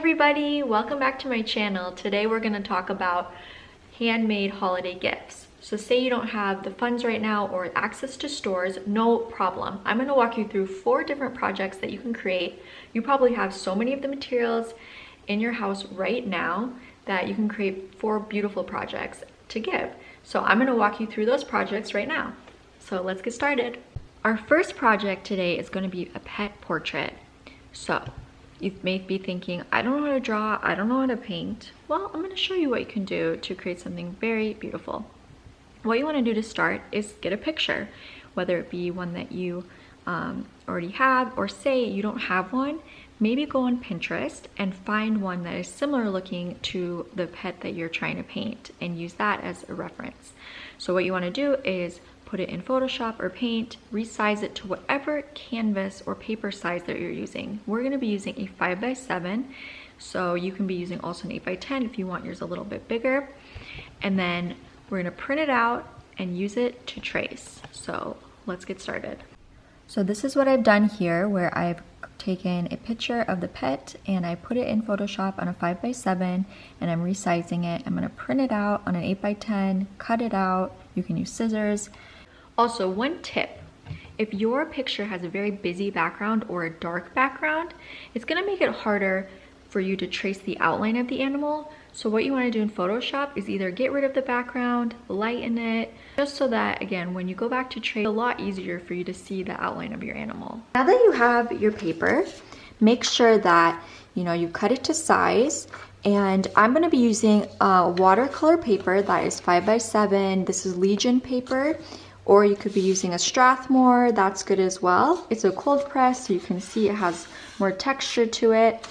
everybody, welcome back to my channel. Today we're going to talk about handmade holiday gifts. So say you don't have the funds right now or access to stores, no problem. I'm going to walk you through 4 different projects that you can create. You probably have so many of the materials in your house right now that you can create 4 beautiful projects to give. So I'm going to walk you through those projects right now. So let's get started. Our first project today is going to be a pet portrait. So you may be thinking, I don't know how to draw, I don't know how to paint. Well, I'm going to show you what you can do to create something very beautiful. What you want to do to start is get a picture, whether it be one that you already have, or say you don't have one, maybe go on Pinterest and find one that is similar looking to the pet that you're trying to paint and use that as a reference. So what you want to do is put it in Photoshop or Paint, resize it to whatever canvas or paper size that you're using. We're going to be using a 5x7, so you can be using also an 8x10 if you want yours a little bit bigger. And then we're going to print it out and use it to trace. So let's get started. So this is what I've done here, where I've taken a picture of the pet and I put it in Photoshop on a 5x7 and I'm resizing it. I'm going to print it out on an 8x10, cut it out. You can use scissors. Also, one tip, if your picture has a very busy background or a dark background, it's going to make it harder for you to trace the outline of the animal. So what you want to do in Photoshop is either get rid of the background, lighten it, just so that, again, when you go back to trace, it's a lot easier for you to see the outline of your animal. Now that you have your paper, make sure that, you cut it to size. And I'm going to be using watercolor paper that is 5x7. This is Legion paper, or you could be using a Strathmore. That's good as well. It's a cold press, so you can see it has more texture to it.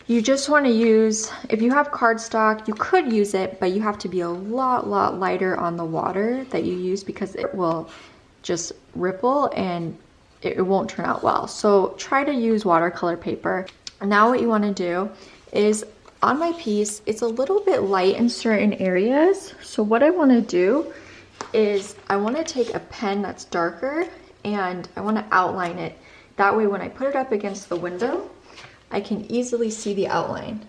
You just want to use, if you have cardstock, you could use it, but you have to be a lot lighter on the water that you use because it will just ripple and it won't turn out well. So try to use watercolor paper. Now what you want to do is, on my piece, it's a little bit light in certain areas. So what I want to do is I want to take a pen that's darker and I want to outline it. That way when I put it up against the window, I can easily see the outline.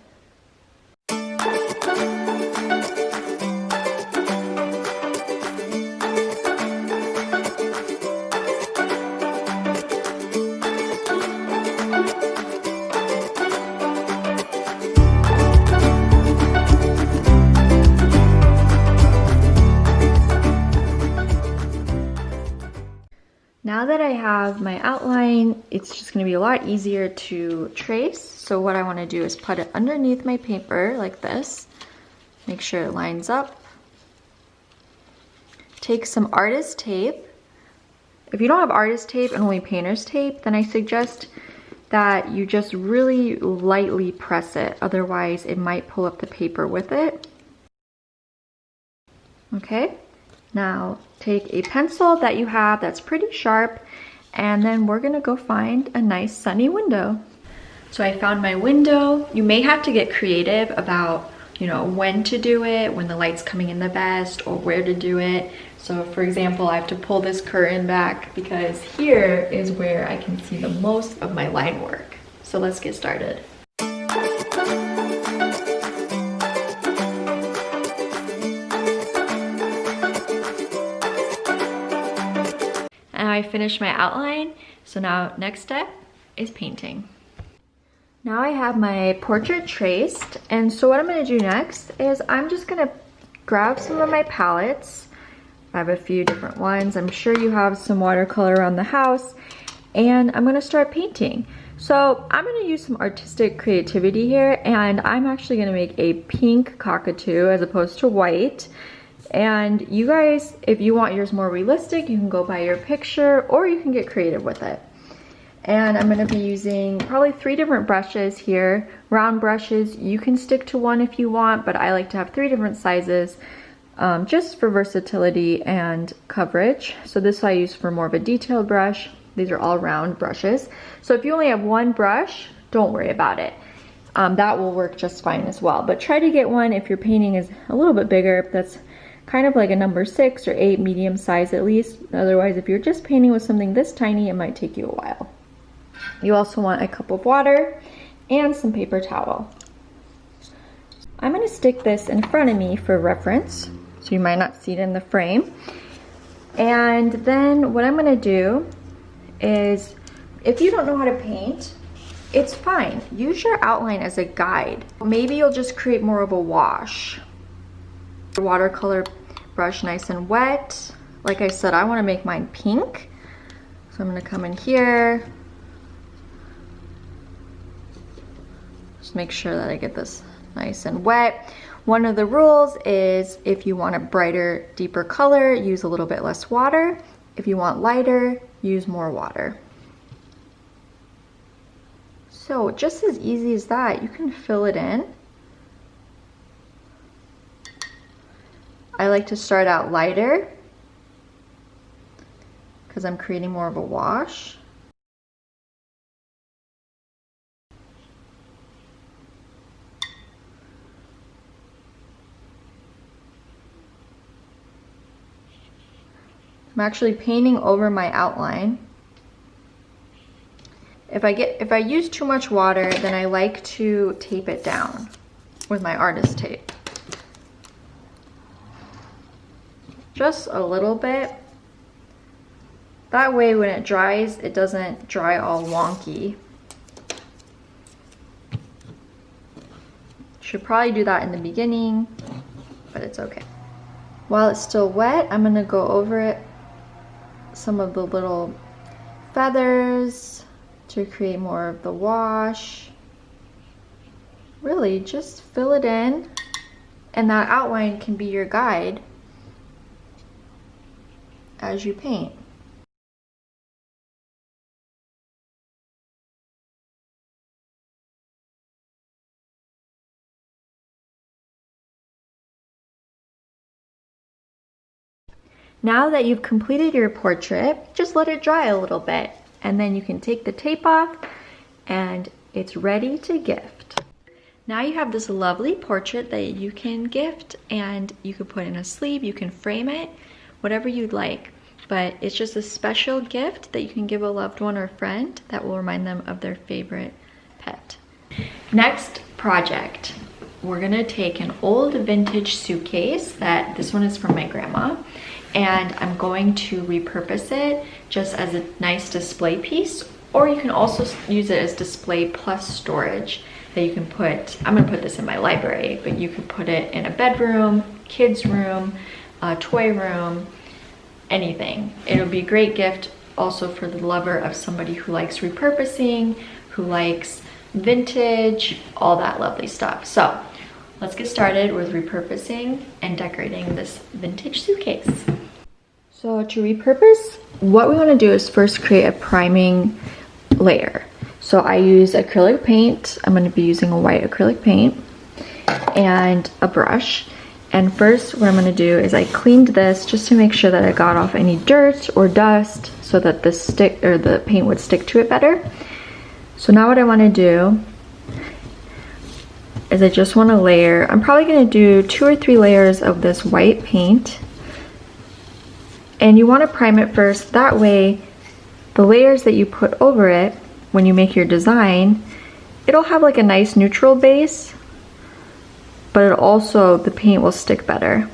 Now that I have my outline, it's just going to be a lot easier to trace. So what I want to do is put it underneath my paper like this. Make sure it lines up. Take some artist tape. If you don't have artist tape and only painter's tape, then I suggest that you just really lightly press it. Otherwise, it might pull up the paper with it. Okay. Now take a pencil that you have that's pretty sharp, and then we're gonna go find a nice sunny window. So I found my window. You may have to get creative about, when to do it, when the light's coming in the best, or where to do it. So for example, I have to pull this curtain back because here is where I can see the most of my line work. So let's get started. I finished my outline, so now next step is painting. Now I have my portrait traced, and so what I'm going to do next is I'm just going to grab some of my palettes. I have a few different ones. I'm sure you have some watercolor around the house, and I'm going to start painting. So I'm going to use some artistic creativity here, and I'm actually going to make a pink cockatoo as opposed to white. And you guys, if you want yours more realistic, you can go by your picture or you can get creative with it. And I'm going to be using probably 3 different brushes here. Round brushes, you can stick to one if you want, but I like to have 3 different sizes just for versatility and coverage. So this I use for more of a detailed brush. These are all round brushes. So if you only have one brush, don't worry about it. That will work just fine as well. But try to get one if your painting is a little bit bigger. That's kind of like a number 6 or 8, medium size at least. Otherwise, if you're just painting with something this tiny, it might take you a while. You also want a cup of water and some paper towel. I'm going to stick this in front of me for reference, so you might not see it in the frame. And then what I'm going to do is, if you don't know how to paint, it's fine. Use your outline as a guide. Maybe you'll just create more of a wash. Watercolor brush nice and wet. Like I said, I want to make mine pink. So I'm going to come in here. Just make sure that I get this nice and wet. One of the rules is if you want a brighter, deeper color, use a little bit less water. If you want lighter, use more water. So just as easy as that, you can fill it in. I like to start out lighter because I'm creating more of a wash. I'm actually painting over my outline. If I use too much water, then I like to tape it down with my artist tape. Just a little bit. That way when it dries, it doesn't dry all wonky. Should probably do that in the beginning, but it's okay. While it's still wet, I'm gonna go over it some of the little feathers to create more of the wash. Really, just fill it in, and that outline can be your guide as you paint. Now that you've completed your portrait, just let it dry a little bit, and then you can take the tape off and it's ready to gift. Now you have this lovely portrait that you can gift, and you can put in a sleeve, you can frame it, whatever you'd like. But it's just a special gift that you can give a loved one or friend that will remind them of their favorite pet. Next project, we're gonna take an old vintage suitcase this one is from my grandma, and I'm going to repurpose it just as a nice display piece, or you can also use it as display plus storage that you can put. I'm gonna put this in my library, but you could put it in a bedroom, kids room, a toy room, anything. It'll be a great gift also for the lover of somebody who likes repurposing, who likes vintage, all that lovely stuff. So let's get started with repurposing and decorating this vintage suitcase. So to repurpose, what we want to do is first create a priming layer. So I use acrylic paint. I'm going to be using a white acrylic paint and a brush. And first what I'm going to do is I cleaned this just to make sure that I got off any dirt or dust so that the paint would stick to it better. So now what I want to do is I just want to layer. I'm probably going to do 2 or 3 layers of this white paint. And you want to prime it first. That way the layers that you put over it when you make your design, it'll have like a nice neutral base, but the paint will stick better.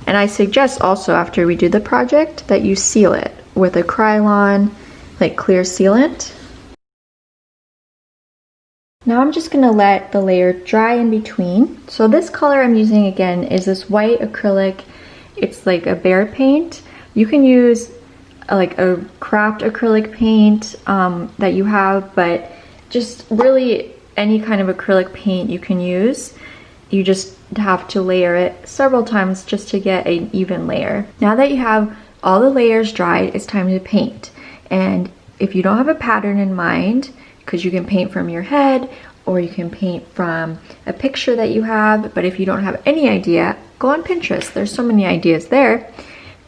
And I suggest also after we do the project that you seal it with a Krylon, like clear sealant. Now I'm just gonna let the layer dry in between. So this color I'm using again is this white acrylic. It's like a bear paint. You can use like a craft acrylic paint that you have, but just really any kind of acrylic paint you can use. You just have to layer it several times just to get an even layer. Now that you have all the layers dried, it's time to paint. And if you don't have a pattern in mind, because you can paint from your head or you can paint from a picture that you have, but if you don't have any idea, go on Pinterest. There's so many ideas there.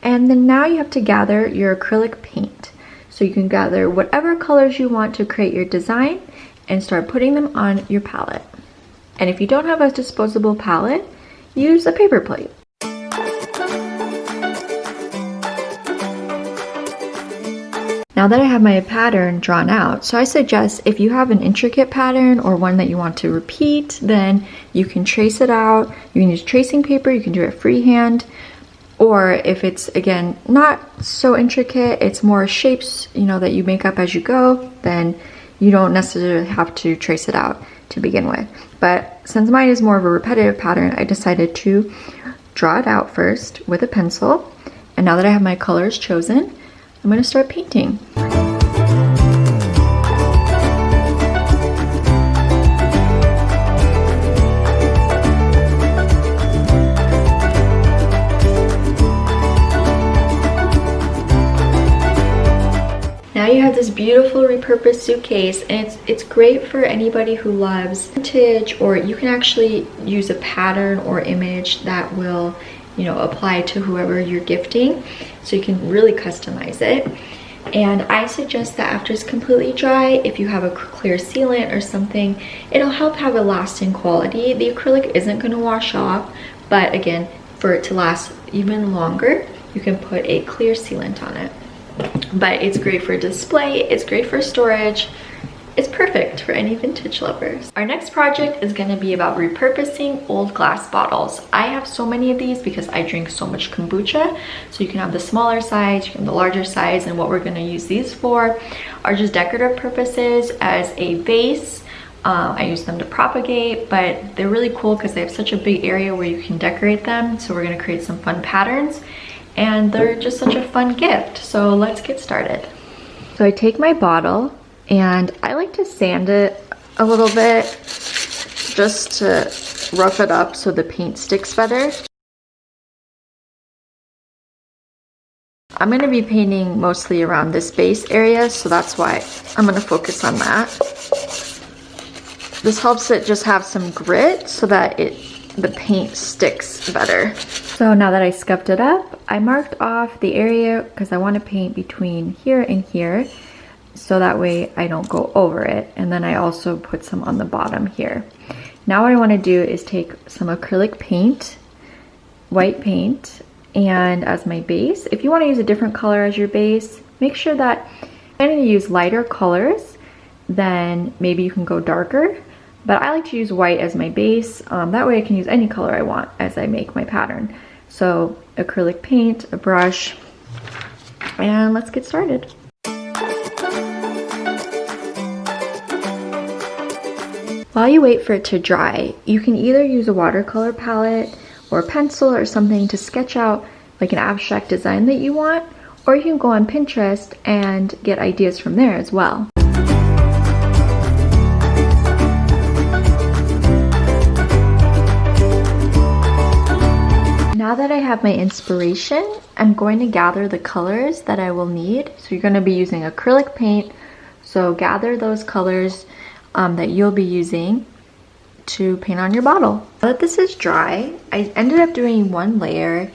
And then now you have to gather your acrylic paint. So you can gather whatever colors you want to create your design and start putting them on your palette. And if you don't have a disposable palette, use a paper plate. Now Now that I have my pattern drawn out, so I suggest if you have an intricate pattern or one that you want to repeat, then you can trace it out. You can use tracing paper, you can do it freehand. Or if it's, again, not so intricate, it's more shapes, you know, that you make up as you go, then you don't necessarily have to trace it out to begin with. But since mine is more of a repetitive pattern, I decided to draw it out first with a pencil. And now that I have my colors chosen, I'm going to start painting. Now you have this beautiful repurposed suitcase, and it's great for anybody who loves vintage, or you can actually use a pattern or image that will, you know, apply to whoever you're gifting, so you can really customize it. And I suggest that after it's completely dry, if you have a clear sealant or something, it'll help have a lasting quality. The acrylic isn't going to wash off, but again, for it to last even longer, you can put a clear sealant on it. But it's great for display, it's great for storage, it's perfect for any vintage lovers. Our next project is going to be about repurposing old glass bottles. I have so many of these because I drink so much kombucha. So you can have the smaller size, you can have the larger size, and what we're going to use these for are just decorative purposes as a vase. I use them to propagate, but they're really cool because they have such a big area where you can decorate them. So we're going to create some fun patterns, and they're just such a fun gift. So let's get started. So I take my bottle, and I like to sand it a little bit just to rough it up so the paint sticks better. I'm going to be painting mostly around this base area, so that's why I'm going to focus on that. This helps it just have some grit so that the paint sticks better. So now that I scuffed it up, I marked off the area because I want to paint between here and here, so that way I don't go over it. And then I also put some on the bottom here. Now what I want to do is take some acrylic paint, white paint, and as my base. If you want to use a different color as your base, make sure that if you're planning to use lighter colors, then maybe you can go darker. But I like to use white as my base. That way I can use any color I want as I make my pattern. So acrylic paint, a brush, and let's get started. While you wait for it to dry, you can either use a watercolor palette or a pencil or something to sketch out like an abstract design that you want, or you can go on Pinterest and get ideas from there as well. Now that I have my inspiration, I'm going to gather the colors that I will need. So you're going to be using acrylic paint, so gather those colors that you'll be using to paint on your bottle. Now that this is dry, I ended up doing one layer.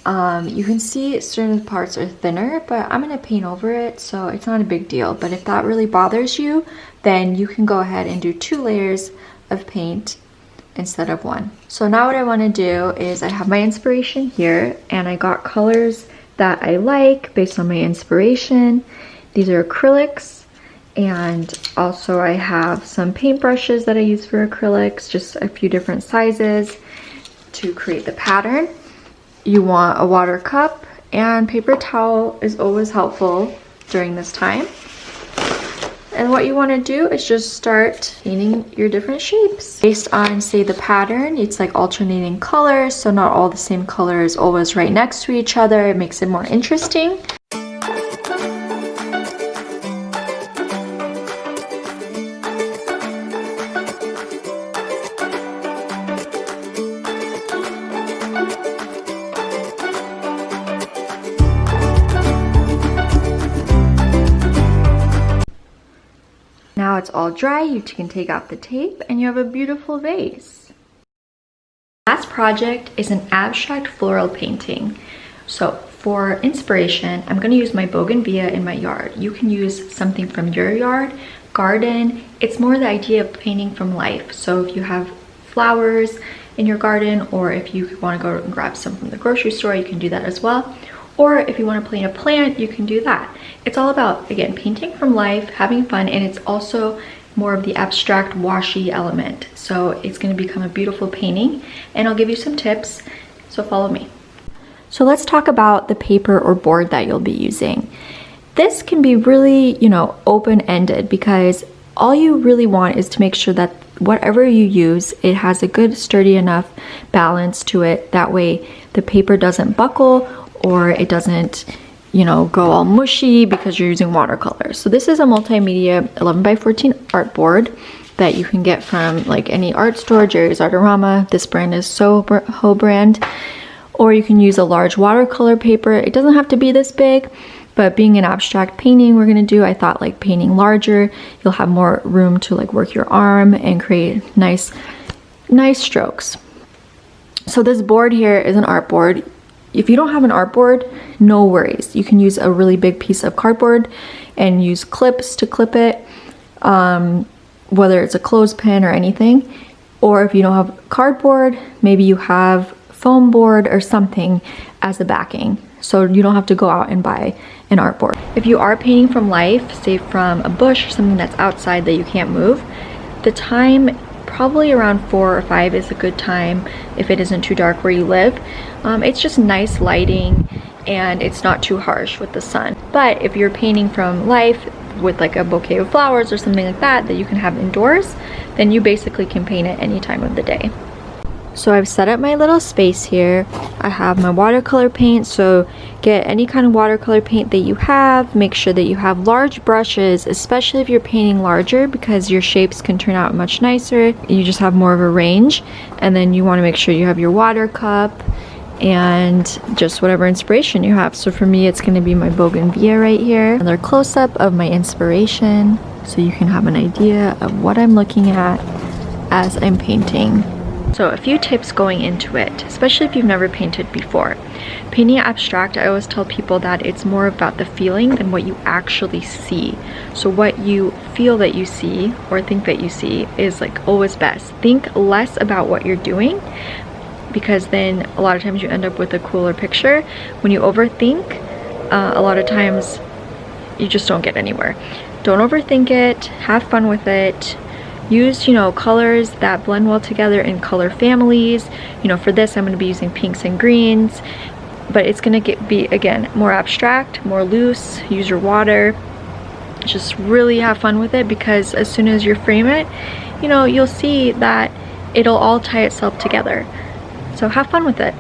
You can see certain parts are thinner, but I'm going to paint over it, so it's not a big deal. But if that really bothers you, then you can go ahead and do 2 layers of paint instead of 1. So now what I want to do is I have my inspiration here, and I got colors that I like based on my inspiration. These are acrylics. And also I have some paintbrushes that I use for acrylics, just a few different sizes to create the pattern. You want a water cup, and paper towel is always helpful during this time. And what you want to do is just start painting your different shapes. Based on, say, the pattern, it's like alternating colors, so not all the same color is always right next to each other. It makes it more interesting. Now it's all dry, you can take out the tape and you have a beautiful vase. Last project is an abstract floral painting. So for inspiration, I'm going to use my bougainvillea in my yard. You can use something from your yard, garden. It's more the idea of painting from life. So if you have flowers in your garden, or if you want to go and grab some from the grocery store, you can do that as well. Or if you want to paint a plant, you can do that. It's all about, again, painting from life, having fun, and it's also more of the abstract washy element. So it's going to become a beautiful painting, and I'll give you some tips, so follow me. So let's talk about the paper or board that you'll be using. This can be really, open-ended, because all you really want is to make sure that whatever you use, it has a good sturdy enough balance to it. That way the paper doesn't buckle or it doesn't, go all mushy because you're using watercolors. So this is a multimedia 11x14 art board that you can get from like any art store, Jerry's Artorama. This brand is Soho brand. Or you can use a large watercolor paper. It doesn't have to be this big, but being an abstract painting we're gonna do, I thought like painting larger, you'll have more room to like work your arm and create nice strokes. So this board here is an art board. If you don't have an art board, no worries. You can use a really big piece of cardboard and use clips to clip it, whether it's a clothespin or anything. Or if you don't have cardboard, maybe you have foam board or something as the backing, so you don't have to go out and buy an art board. If you are painting from life, say from a bush or something that's outside that you can't move, the time probably around 4 or 5 is a good time if it isn't too dark where you live. It's just nice lighting and it's not too harsh with the sun. But if you're painting from life with like a bouquet of flowers or something like that that you can have indoors, then you basically can paint it any time of the day. So I've set up my little space here. I have my watercolor paint, so get any kind of watercolor paint that you have. Make sure that you have large brushes, especially if you're painting larger, because your shapes can turn out much nicer. You just have more of a range. And then you want to make sure you have your water cup and just whatever inspiration you have. So for me, it's going to be my bougainvillea right here. Another close-up of my inspiration, so you can have an idea of what I'm looking at as I'm painting. So a few tips going into it, especially if you've never painted before. Painting abstract, I always tell people that it's more about the feeling than what you actually see. So what you feel that you see or think that you see is like always best. Think less about what you're doing, because then a lot of times you end up with a cooler picture. When you overthink, a lot of times you just don't get anywhere. Don't overthink it, have fun with it. Use, colors that blend well together in color families. For this, I'm going to be using pinks and greens, but it's going to be, again, more abstract, more loose. Use your water. Just really have fun with it, because as soon as you frame it, you'll see that it'll all tie itself together. So have fun with it.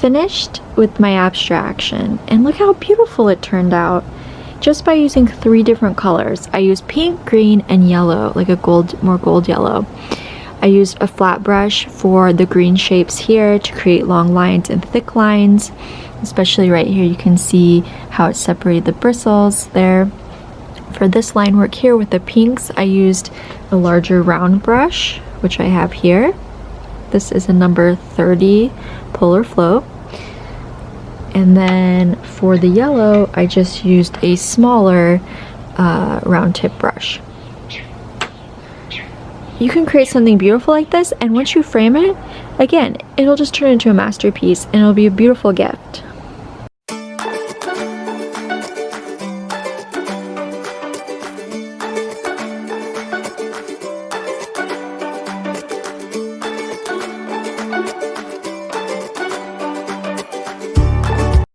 Finished with my abstraction, and look how beautiful it turned out just by using 3 different colors. I used pink, green, and yellow, like a more gold yellow. I used a flat brush for the green shapes here to create long lines and thick lines, especially right here. You can see how it separated the bristles there. For this line work here with the pinks, I used a larger round brush, which I have here. This is a number 30 Polar Flow. And then for the yellow, I just used a smaller round tip brush. You can create something beautiful like this, and once you frame it, again, it'll just turn into a masterpiece and it'll be a beautiful gift.